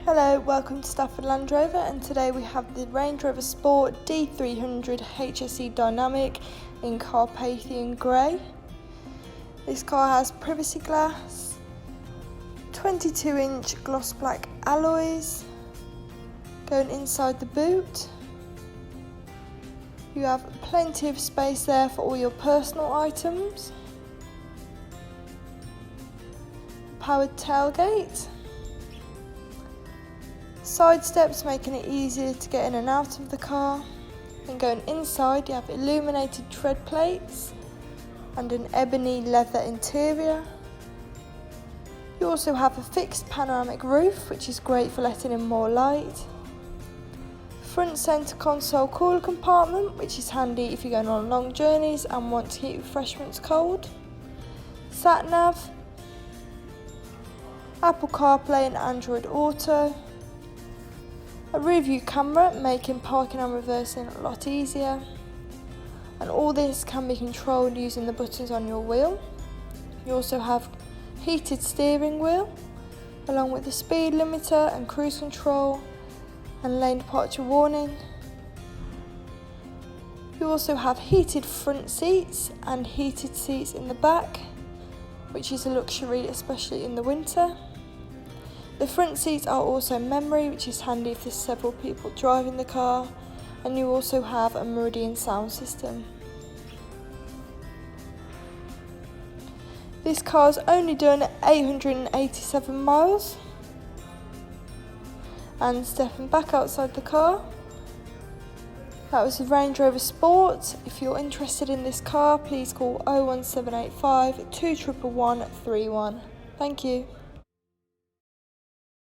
Hello, welcome to Stafford Land Rover, and today we have the Range Rover Sport D300 HSE Dynamic in Carpathian Grey. This car has privacy glass, 22-inch gloss black alloys going inside the boot. You have plenty of space there for all your personal items. Powered tailgate. Side steps making it easier to get in and out of the car. And going inside you have illuminated tread plates and an ebony leather interior. You also have a fixed panoramic roof, which is great for letting in more light. Front centre console cooler compartment, which is handy if you're going on long journeys and want to keep refreshments cold. Sat nav, Apple CarPlay and Android Auto. A rear view camera making parking and reversing a lot easier, and all this can be controlled using the buttons on your wheel. You also have heated steering wheel along with the speed limiter and cruise control and lane departure warning. You also have heated front seats and heated seats in the back, which is a luxury especially in the winter. The front seats are also memory, which is handy if there's several people driving the car, and you also have a Meridian sound system. This car's only done 887 miles. And stepping back outside the car, that was the Range Rover Sport. If you're interested in this car, please call 01785 211 131. Thank you.